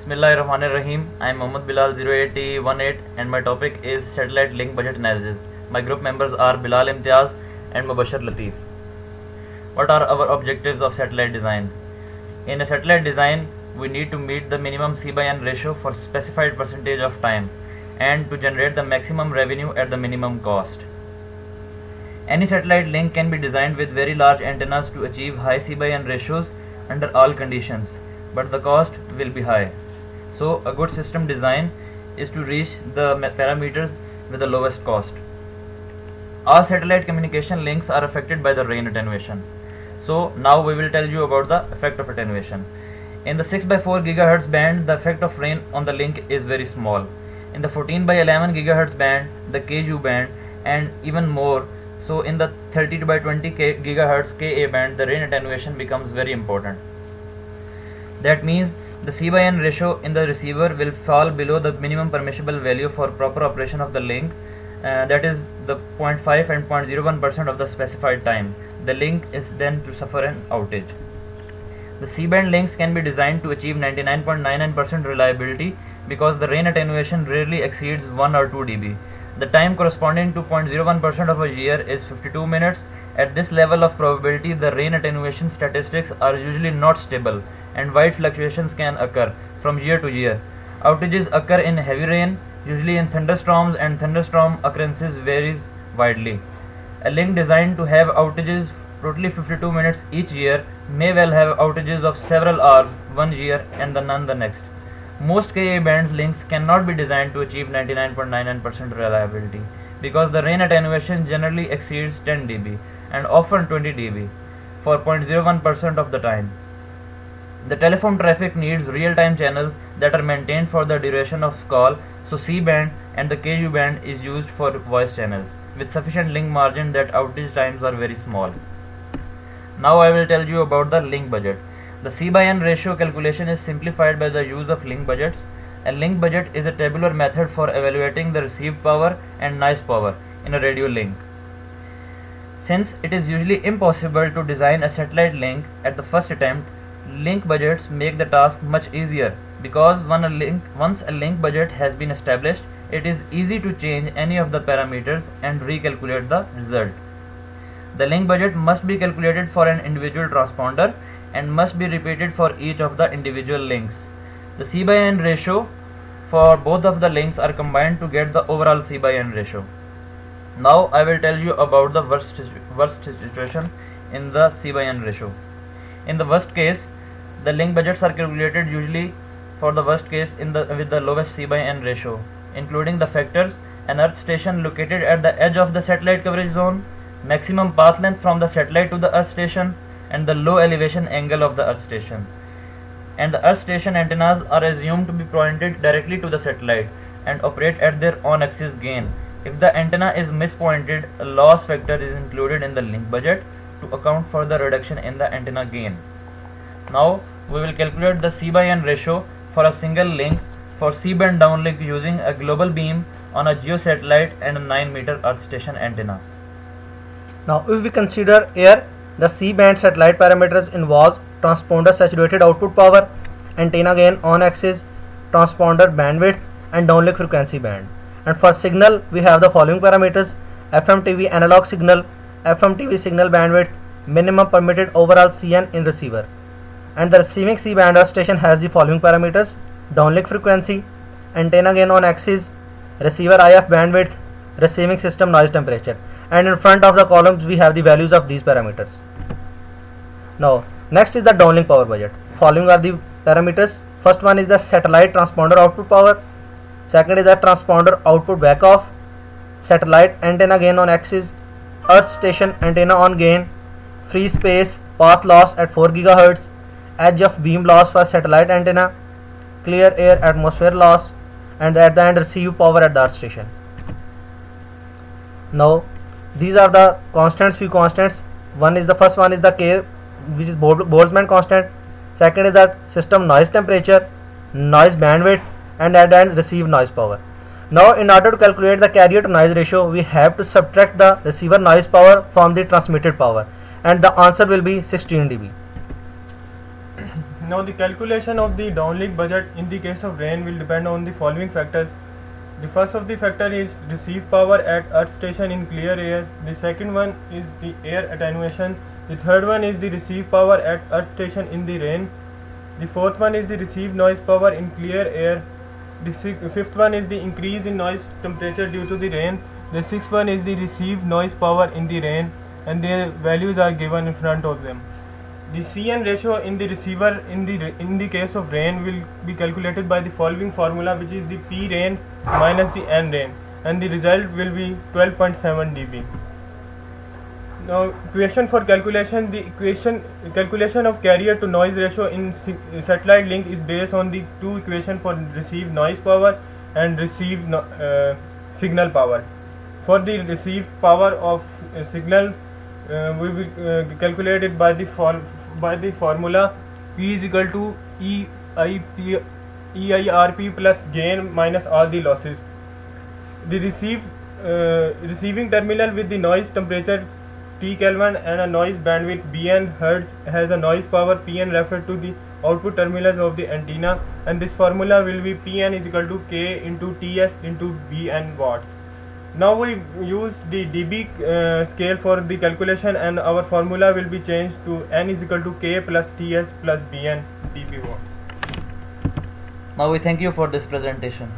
Bismillahirrahmanirrahim. I am Mohammad Bilal 08018 and my topic is satellite link budget analysis. My group members are Bilal Imtiaz and Mubashir Latif. What are our objectives of satellite design? In a satellite design, we need to meet the minimum C/N ratio for specified percentage of time and to generate the maximum revenue at the minimum cost. Any satellite link can be designed with very large antennas to achieve high C/N ratios under all conditions, but the cost will be high. So a good system design is to reach the parameters with the lowest cost. All satellite communication links are affected by the rain attenuation. So now we will tell you about the effect of attenuation. In the 6x4 GHz band, the effect of rain on the link is very small. In the 14x11 GHz band, the Ku band, and even more so in the 32x20 GHz Ka band, the rain attenuation becomes very important. That means the C/N ratio in the receiver will fall below the minimum permissible value for proper operation of the link, that is the 0.5 and 0.01% of the specified time. The link is then to suffer an outage. The C-band links can be designed to achieve 99.99% reliability because the rain attenuation rarely exceeds 1 or 2 dB. The time corresponding to 0.01% of a year is 52 minutes. At this level of probability, the rain attenuation statistics are usually not stable and wide fluctuations can occur from year to year. Outages occur in heavy rain, usually in thunderstorms, and thunderstorm occurrences varies widely. A link designed to have outages totally 52 minutes each year may well have outages of several hours one year and none the next. Most Ka bands links cannot be designed to achieve 99.99% reliability because the rain attenuation generally exceeds 10 dB and often 20 dB for 0.01% of the time. The telephone traffic needs real-time channels that are maintained for the duration of call, so C-band and the Ku band is used for voice channels with sufficient link margin that outage times are very small. Now I will tell you about the link budget. The C/N ratio calculation is simplified by the use of link budgets. A link budget is a tabular method for evaluating the received power and noise power in a radio link. Since it is usually impossible to design a satellite link at the first attempt, link budgets make the task much easier because once a link budget has been established, it is easy to change any of the parameters and recalculate the result. The link budget must be calculated for an individual transponder and must be repeated for each of the individual links. The C/N ratio for both of the links are combined to get the overall C/N ratio. Now I will tell you about the worst situation in the C/N ratio. In the worst case, the link budgets are calculated usually for the worst case with the lowest C/N ratio, including the factors: an earth station located at the edge of the satellite coverage zone, maximum path length from the satellite to the earth station, and the low elevation angle of the earth station. And the earth station antennas are assumed to be pointed directly to the satellite and operate at their own axis gain. If the antenna is mispointed, a loss factor is included in the link budget to account for the reduction in the antenna gain. Now we will calculate the C/N ratio for a single link for C-band downlink using a global beam on a geosatellite and a 9-meter earth station antenna. Now if we consider here the C-band satellite parameters involve transponder saturated output power, antenna gain on axis, transponder bandwidth, and downlink frequency band. And for signal we have the following parameters: FM/TV analog signal, FM/TV signal bandwidth, minimum permitted overall CN in receiver. And the receiving C-band earth station has the following parameters: downlink frequency, antenna gain on axis, receiver IF bandwidth, receiving system noise temperature. And in front of the columns we have the values of these parameters. Now next is the downlink power budget. Following are the parameters. First one is the satellite transponder output power, second is the transponder output back off, satellite antenna gain on axis, earth station antenna on gain, free space path loss at 4 GHz, edge of beam loss for satellite antenna, clear air atmosphere loss, and at the end receive power at the earth station. Now these are the constants, few constants. First one is the K, which is Boltzmann constant. Second is the system noise temperature, noise bandwidth, and at the end receive noise power. Now in order to calculate the carrier to noise ratio, we have to subtract the receiver noise power from the transmitted power, and the answer will be 16 dB. Now the calculation of the downlink budget in the case of rain will depend on the following factors. The first of the factor is receive power at earth station in clear air. The second one is the air attenuation. The third one is the receive power at earth station in the rain. The fourth one is the receive noise power in clear air. The fifth one is the increase in noise temperature due to the rain. The sixth one is the receive noise power in the rain, and their values are given in front of them. The CN ratio in the receiver in the case of rain will be calculated by the following formula, which is the P rain minus the N rain, and the result will be 12.7 dB. Now, equation for calculation. The calculation of carrier to noise ratio in satellite link is based on the two equations for receive noise power and receive signal power. For the receive power of signal, we will calculate it by the formula P is equal to EIRP plus gain minus all the losses. The receiving terminal with the noise temperature T Kelvin and a noise bandwidth Bn Hertz has a noise power Pn referred to the output terminals of the antenna, and this formula will be Pn is equal to K into Ts into Bn watts. Now we use the dB scale for the calculation, and our formula will be changed to N is equal to K plus Ts plus Bn dB watts. Now we thank you for this presentation.